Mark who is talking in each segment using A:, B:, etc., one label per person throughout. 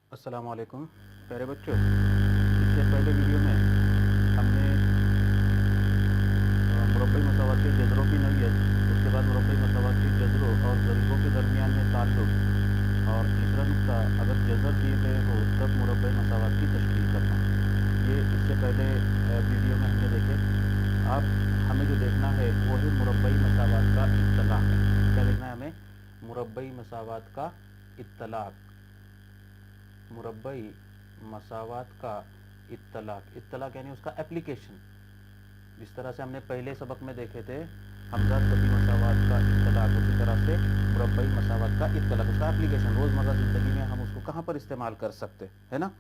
A: अस्सलाम वालेकुम प्यारे बच्चों। इससे पहले वीडियो में हमने मुरब्बई मसावात के जज़रों की नौइयत, उसके बाद मुरब्बई मसावात के जज़रों और ज़रीबों के दरमियान में ताल्लुक़ और तीसरा नुक्ता अगर जज़र दिए गए हो तब मुरब्बई मसावात की तश्कील करना, ये इससे पहले वीडियो में हमने देखे। अब हमें जो देखना है वो है मुरब्बई मसावात का इत्तलाक़। क्या देखना है हमें? मुरब्बई मसावात का इत्तलाक़। मुरब्बई मसावात का इत्तलाक़, इत्तलाक़ यानी उसका एप्लीकेशन। जिस तरह से हमने पहले सबक में देखे थे हमज़ा सती मसावात का इत्तलाक़, उसी तरह से मुरब्बई मसावात का इत्तलाक़, उसका एप्लीकेशन रोज़मर्रा ज़िंदगी में हम उसको कहाँ पर इस्तेमाल कर सकते है ना।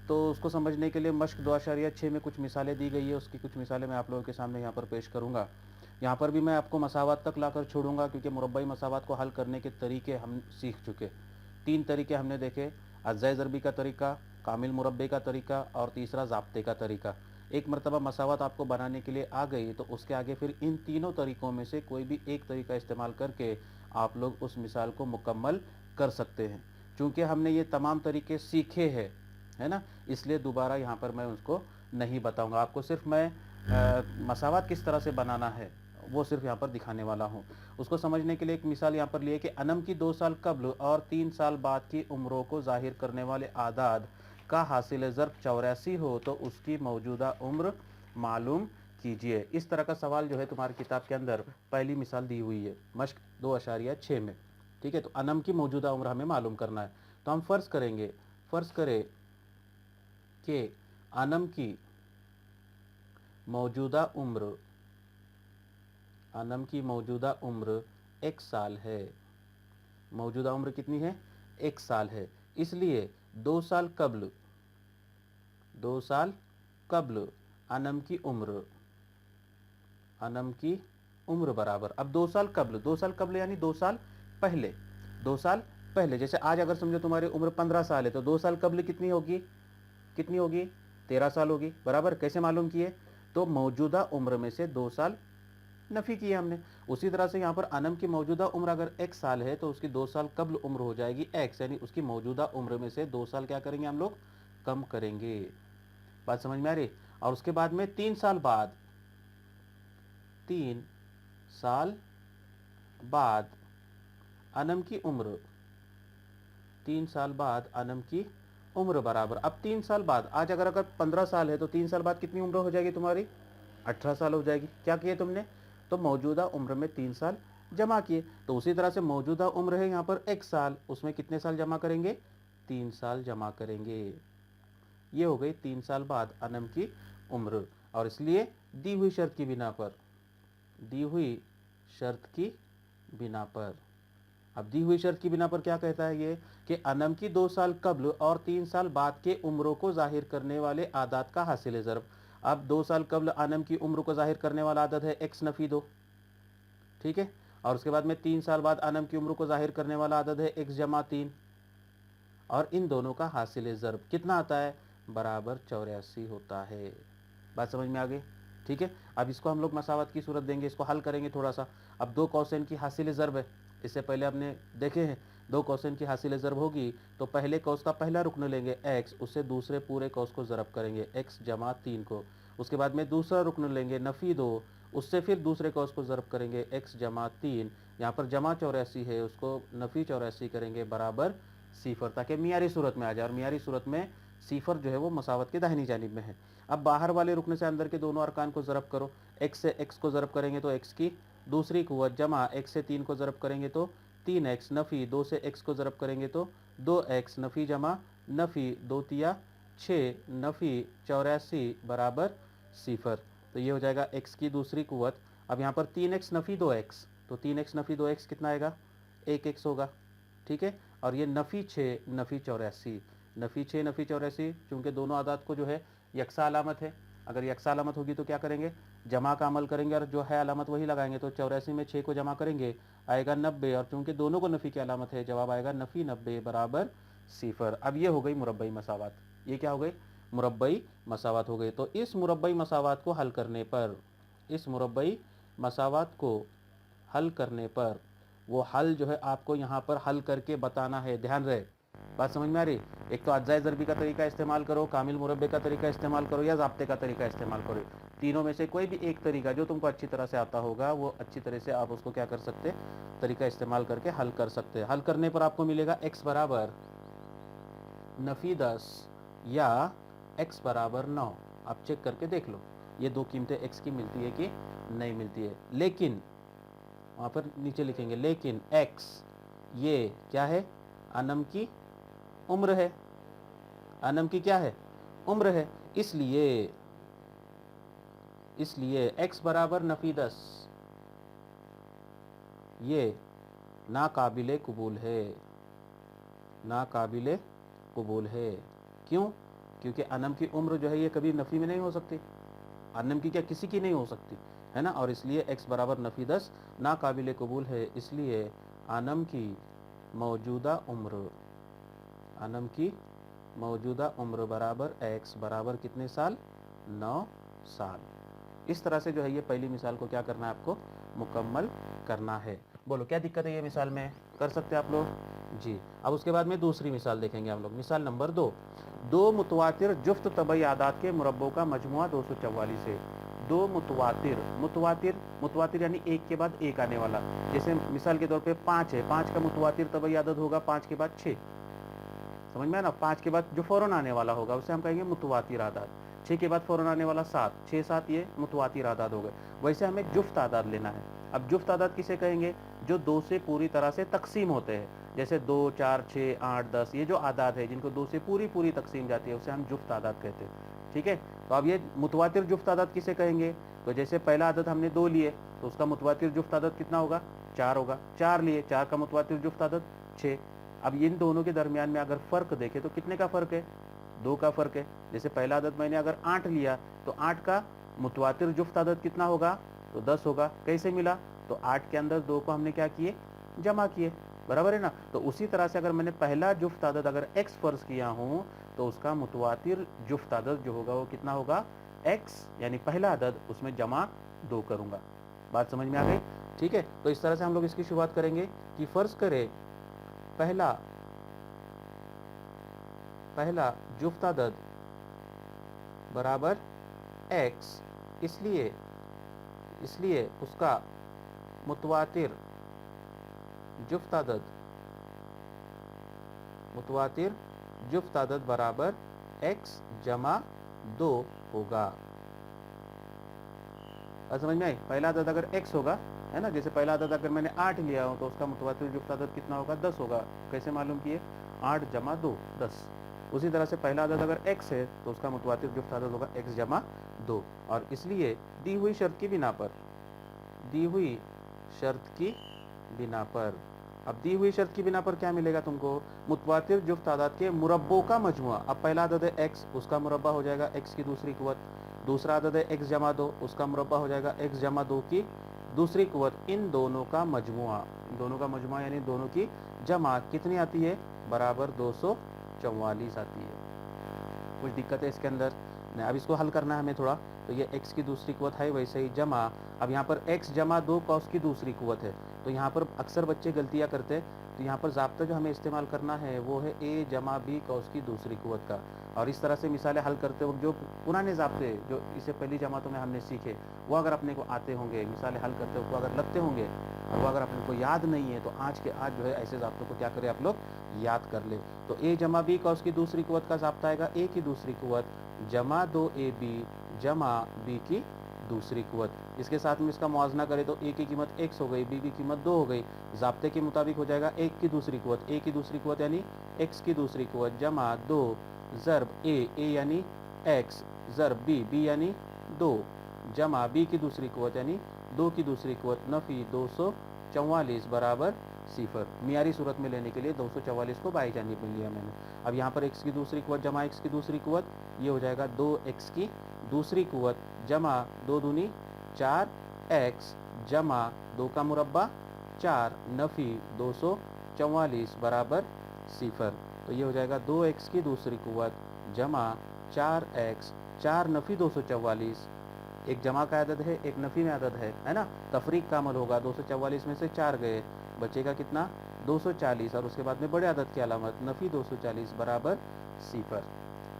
A: तो उसको समझने के लिए मश्क 2.6 में कुछ मिसालें दी गई है। उसकी कुछ मिसालें मैं आप लोगों के सामने यहाँ पर पेश करूँगा। यहाँ पर भी मैं आपको मसावात तक लाकर छोड़ूंगा क्योंकि मुरब्बई मसावात को हल करने के तरीके हम सीख चुके। 3 तरीके हमने देखे, अज़्ज़ाए ज़रबी का तरीका, कामिल मुरब्बे का तरीका और तीसरा ज़ाब्ते का तरीका। एक मरतबा मसावात आपको बनाने के लिए आ गई तो उसके आगे फिर इन तीनों तरीक़ों में से कोई भी एक तरीका इस्तेमाल करके आप लोग उस मिसाल को मुकम्मल कर सकते हैं। चूँकि हमने ये तमाम तरीके सीखे हैं, है ना, इसलिए दोबारा यहाँ पर मैं उसको नहीं बताऊँगा। आपको सिर्फ मैं मसावात किस तरह से बनाना है वो सिर्फ यहाँ पर दिखाने वाला हूँ। उसको समझने के लिए एक मिसाल यहाँ पर लिए कि अनम की 2 साल कब्ल और 3 साल बाद की उम्रों को ज़ाहिर करने वाले आदाद का हासिल ज़र्ब 84 हो तो उसकी मौजूदा उम्र मालूम कीजिए। इस तरह का सवाल जो है तुम्हारी किताब के अंदर पहली मिसाल दी हुई है मश्क 2.6 में। ठीक है, तो अनम की मौजूदा उम्र हमें मालूम करना है। तो हम फ़र्ज़ करेंगे, फ़र्ज़ करें कि अनम की मौजूदा उम्र, अनम की मौजूदा उम्र 1 साल है। मौजूदा उम्र कितनी है? 1 साल है। इसलिए 2 साल कब्ल, 2 साल कब्ल अनम की उम्र, अनम की उम्र बराबर, अब 2 साल कब्ल, 2 साल कब्ल यानी 2 साल पहले, 2 साल पहले। जैसे आज अगर समझो तुम्हारी उम्र 15 साल है तो 2 साल कब्ल कितनी होगी? कितनी होगी? 13 साल होगी, बराबर। कैसे मालूम किए? तो मौजूदा उम्र में से 2 साल नफ़ी किए हमने। उसी तरह से यहाँ पर अनम की मौजूदा उम्र अगर 1 साल है तो उसकी 2 साल कब्ल उम्र हो जाएगी x, यानी उसकी मौजूदा उम्र में से 2 साल क्या करेंगे हम लोग? कम करेंगे। बात समझ में आ रही? और उसके बाद में 3 साल बाद, 3 साल बाद अनम की उम्र, 3 साल बाद अनम की उम्र बराबर, अब 3 साल बाद, आज अगर 15 साल है तो 3 साल बाद कितनी उम्र हो जाएगी तुम्हारी? 18 साल हो जाएगी। क्या किए तुमने? तो मौजूदा उम्र में 3 साल जमा किए। तो उसी तरह से मौजूदा उम्र है यहाँ पर 1 साल, उसमें कितने साल जमा करेंगे? 3 साल जमा करेंगे। ये हो गई 3 साल बाद अनम की उम्र। और इसलिए दी हुई शर्त की बिना पर, दी हुई शर्त की बिना पर, अब दी हुई शर्त की बिना पर क्या कहता है ये कि अनम की 2 साल कब्ल और 3 साल बाद के उम्रों को जाहिर करने वाले आदात का हासिल ज़र्ब। अब 2 साल कब्ल अनम की उम्र को जाहिर करने वाला आदत है x नफ़ी 2, ठीक है। और उसके बाद में 3 साल बाद अनम की उम्र को जाहिर करने वाला आदत है x जमा 3, और इन दोनों का हासिल ज़र्ब कितना आता है? बराबर 84 होता है। बात समझ में आ गई? ठीक है। अब इसको हम लोग मसावत की सूरत देंगे, इसको हल करेंगे थोड़ा सा। अब 2 कौसैन की हासिल ज़र्ब है, इससे पहले हमने देखे हैं। 2 कौसैन की हासिल ज़र्ब होगी तो पहले कौस का पहला रुकन लेंगे x, उससे दूसरे पूरे कौस को ज़रब करेंगे x जमा 3 को। उसके बाद में दूसरा रुकन लेंगे नफ़ी 2, उससे फिर दूसरे कौस को ज़रब करेंगे x जमा 3। यहाँ पर जमा 84 है, उसको नफ़ी 84 करेंगे बराबर सिफर, ताकि मियारी सूरत में आ जाए। और मियारी सूरत में सिफर जो है वो मसावत के दाहिनी जानिब में है। अब बाहर वाले रुकने से अंदर के दोनों अरकान को ज़रब करो। x से x को ज़रब करेंगे तो x की दूसरी कुव्वत जमा x से 3 को ज़रब करेंगे तो 3x नफ़ी 2 से x को ज़रब करेंगे तो 2x नफ़ी जमा नफ़ी 2 तिया 6 नफ़ी 84 बराबर सिफर। तो ये हो जाएगा x की दूसरी कुव्वत। अब यहाँ पर 3x नफ़ी 2x, तो 3x नफ़ी 2x कितना आएगा? 1x होगा, ठीक है। और ये नफ़ी 6 नफ़ी 84, नफ़ी 6 नफ़ी 84, चूँकि दोनों आदात को जो है यकसा अलामत है। अगर यकसा अलामत होगी तो क्या करेंगे? जमा का अमल करेंगे और जो है अलामत वही लगाएंगे। तो 84 में 6 को जमा करेंगे आएगा 90, और चूँकि दोनों को नफ़ी की अलामत है जवाब आएगा नफ़ी 90 बराबर सिफर। अब ये हो गई मुरब्बई मसावात। ये क्या हो गई? मुरब्बई मसावात हो गई। तो इस मुरब्बई मसावात को हल करने पर, इस मुरब्बई मसावात को हल करने पर, वो हल जो है आपको यहाँ पर हल करके बताना है। ध्यान रहे, बात समझ में आ रही? एक तो अज्जाए ज़रबी का तरीका इस्तेमाल करो, कामिल मुरब्बे का तरीका इस्तेमाल करो, या ज़ाब्ते का तरीका इस्तेमाल करो। तीनों में से कोई भी एक तरीका जो तुमको अच्छी तरह से आता होगा, वो अच्छी तरह से आप उसको क्या कर सकते, तरीका इस्तेमाल करके हल कर सकते हैं। हल करने पर आपको मिलेगा x बराबर नफ़ी 10 या x बराबर 9। आप चेक करके देख लो ये दो कीमतें x की मिलती है कि नहीं मिलती है। लेकिन वहाँ पर नीचे लिखेंगे, लेकिन x ये क्या है, अनम की उम्र है। अनम की क्या है, उम्र है। इसलिए x बराबर नफ़ी 10 ये नाकाबिले कबूल है, नाकाबिले कबूल है। क्यों? क्योंकि अनम की उम्र जो है ये कभी नफ़ी में नहीं हो सकती, अनम की क्या किसी की नहीं हो सकती है ना। और इसलिए x बराबर नफ़ी 10 नाकाबिले कबूल है। इसलिए अनम की मौजूदा उम्र, अनम की मौजूदा उम्र बराबर x बराबर कितने साल, 9 साल। इस तरह से जो है ये पहली मिसाल को क्या करना है, आपको मुकम्मल करना है। बोलो क्या दिक्कत है ये मिसाल में, कर सकते हैं आप लोग जी। अब उसके बाद में दूसरी मिसाल देखेंगे हम लोग, मिसाल नंबर 2। दो मुतवातिर जुफ्त तबई आदात के मुरब्बों का मजमुआ 244 है। दो मुतवातिर, मुतवातिर मुतवातिर यानी एक के बाद एक आने वाला। जैसे मिसाल के तौर पे 5 है, 5 का मुतवातिर तबई आदत होगा 5 के बाद 6, समझ में है ना। 5 के बाद जो फौरन आने वाला होगा उसे हम कहेंगे मुतवातिर आदाद। 6 के बाद फौरन आने वाला 7, 6 7 ये मुतवातिर आदाद हो गए। वैसे हमें जुफ्त आदाद लेना है। अब जुफ्त आदाद किसे कहेंगे, जो 2 से पूरी तरह से तकसीम होते हैं। जैसे 2 4 6 8 10 ये जो आदाद है जिनको 2 से पूरी तकसीम जाती है उसे हम जुफ्त आदाद कहते हैं। ठीक है, तो अब ये मुतवातिर जुफ्त आदाद किसे कहेंगे, तो जैसे पहला आदद हमने 2 लिए तो उसका मुतवातिर जुफ्त आदद कितना होगा, 4 होगा। 4 लिए, 4 का मुतवातिर जुफ्त आदद 6। अब इन दोनों के दरमियान में अगर फ़र्क देखें तो कितने का फ़र्क है, 2 का फ़र्क है। जैसे पहला आदत मैंने अगर 8 लिया तो 8 का मुतवातिर जुफ्त आदत कितना होगा, तो 10 होगा। कैसे मिला, तो 8 के अंदर 2 को हमने क्या किए, जमा किए, बराबर है ना। तो उसी तरह से अगर मैंने पहला जुफ्त आदत अगर x फ़र्ज़ किया हूँ तो उसका मुतवातिर जुफ्त आदत जो होगा वो कितना होगा, x यानी पहला आदत उसमें जमा 2 करूँगा। बात समझ में आ गई? ठीक है, तो इस तरह से हम लोग इसकी शुरुआत करेंगे कि फ़र्ज़ करें पहला जुफ्त आदद बराबर x, इसलिए उसका मुतवातिर जुफ्त आदद बराबर x जमा 2 होगा। समझ में आई? पहला आदद अगर x होगा है ना, जैसे पहला आदद अगर मैंने 8 लिया हो तो उसका मुतवातिर जुफ्त आदद कितना होगा, 10 होगा। कैसे मालूम किए, 8 जमा 2 10। उसी तरह से पहला आदद अगर x है तो उसका मुतवातिर जुफ्त आदद होगा x जमा 2। और इसलिए दी हुई शर्त की बिना पर, अब दी हुई शर्त की बिना पर क्या मिलेगा तुमको, मुतवातिर जुफ्त आदाद के मुरब्बों का मजमुआ। अब पहला आदद है x, उसका मुरब्बा हो जाएगा x की दूसरी कुव्वत। दूसरा आदद है x जमा 2, उसका मुरब्बा हो जाएगा x जमा 2 की दूसरी कुव्वत। इन दोनों का मजमुआ यानी दोनों की जमा कितनी आती है, बराबर 244 आती है। कुछ दिक्कत है इसके अंदर नहीं। अब इसको हल करना है हमें थोड़ा, तो ये x की दूसरी कुव्वत है, वैसे ही जमा, अब यहाँ पर x जमा 2 कॉस की दूसरी कुव्वत है। तो यहाँ पर अक्सर बच्चे गलतियाँ करते हैं, तो यहाँ पर ज़ाब्ता जो हमें इस्तेमाल करना है वो है a जमा b कॉस की दूसरी कुव्वत का। और इस तरह से मिसालें हल करते वक्त जो पुराने ज़ाब्ते जो इससे पहली जमातों में हमने सीखे वो अगर अपने को आते होंगे, मिसालें हल करते वक्त अगर लगते होंगे और वो अगर अपने को याद नहीं है, तो आज के आज जो है ऐसे ज़ाब्तों को क्या करें आप लोग, याद कर ले। तो a जमा b कॉस की दूसरी कुव्वत का ज़ाब्ता आएगा a की दूसरी कुव्वत जमा 2ab जमा b की दूसरी कुव्वत। इसके साथ में इसका मुआवजना करें तो a की कीमत x हो गई, b की कीमत 2 हो गई। ज़ाब्ते के मुताबिक हो जाएगा a की दूसरी कुव्वत यानी x की दूसरी कुव्वत जमा 2 ज़र्ब a यानी x ज़र्ब b यानी 2 जमा b की दूसरी कुव्वत यानी 2 की दूसरी कुव्वत नफ़ी 244 बराबर 0। मियारी सूरत में लेने के लिए 244 को बाई जानी पर लिया मैंने। अब यहाँ पर x की दूसरी कुव्वत जमा x की दूसरी कुव्वत, ये हो जाएगा 2x की दूसरी कुव्वत जमा 2 दूनी 4x जमा 2 का मुरब्बा 4 नफ़ी 244 बराबर 0। तो ये हो जाएगा 2x की दूसरी कुव्वत जमा 4x 4 नफ़ी 244, एक जमा का आदद है एक नफ़ी में आदद है ना, तफरीक का अमल होगा। 244 में से 4 गए, बचेगा कितना, 240 और उसके बाद में बड़े अदद की अलामत नफ़ी 240 बराबर सिफर।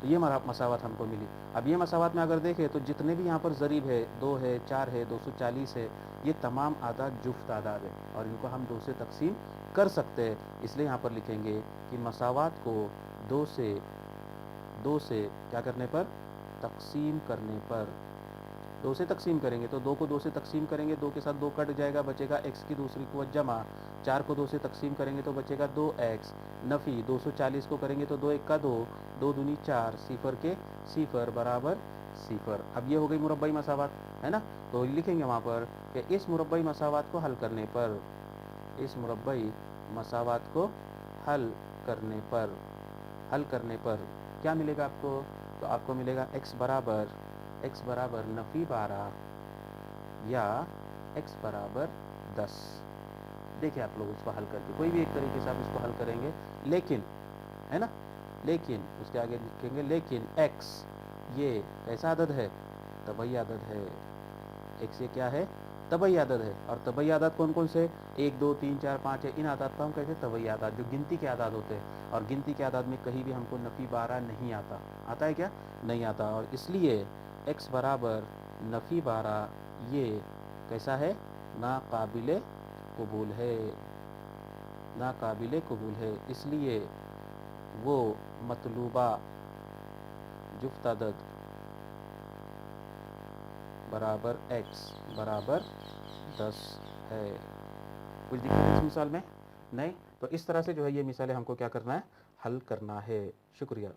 A: तो ये मसावत हमको मिली। अब ये मसावत में अगर देखें तो जितने भी यहाँ पर ज़रीब है, 2 है, 4 है, 240 है, ये तमाम आदाद जुफ्त आदाद है और इनको हम 2 से तकसीम कर सकते हैं। इसलिए यहाँ पर लिखेंगे कि मसावत को 2 से क्या करने पर, तकसीम करने पर, 2 से तकसीम करेंगे तो 2 को 2 से तकसीम करेंगे, 2 के साथ 2 कट जाएगा, बचेगा x की दूसरी कुव्वत जमा। 4 को 2 से तकसीम करेंगे तो बचेगा 2x। नफ़ी 240 को करेंगे तो 2 1 का 2, 2 दूनी 4, सिफर के सिफर बराबर सिफर। अब ये हो गई मुरब्बई मसावत, है ना। तो लिखेंगे वहाँ पर कि इस मुरब्बई मसावत को हल करने पर, इस मुरब्बई मसावत को हल करने पर क्या मिलेगा आपको? तो आपको मिलेगा x बराबर नफ़ी 12 या x बराबर 10। देखिए आप लोग उसको हल करके, कोई भी एक तरीके से आप इसको हल करेंगे, लेकिन, है ना, लेकिन उसके आगे लिखेंगे लेकिन x ये कैसा आदद है? तबई आदद है। x ये क्या है? तबई आदद है। और तबई आदद कौन कौन से? 1 2 3 4 5 है। इन आदाद को हम कहते हैं तबई आदाद, जो गिनती के आदाद होते हैं। और गिनती के आदाद में कहीं भी हमको नफ़ी 12 नहीं आता। आता है क्या? नहीं आता। और इसलिए x बराबर नफ़ी 12 ये कैसा है? नाकाबिले कबूल है, नाकाबिले कबूल है। इसलिए वो मतलूबा जुफ्त अदद बराबर x बराबर 10 है। कुछ दिक्कत है इस मिसाल में? नहीं। तो इस तरह से जो है ये मिसालें हमको क्या करना है? हल करना है। शुक्रिया।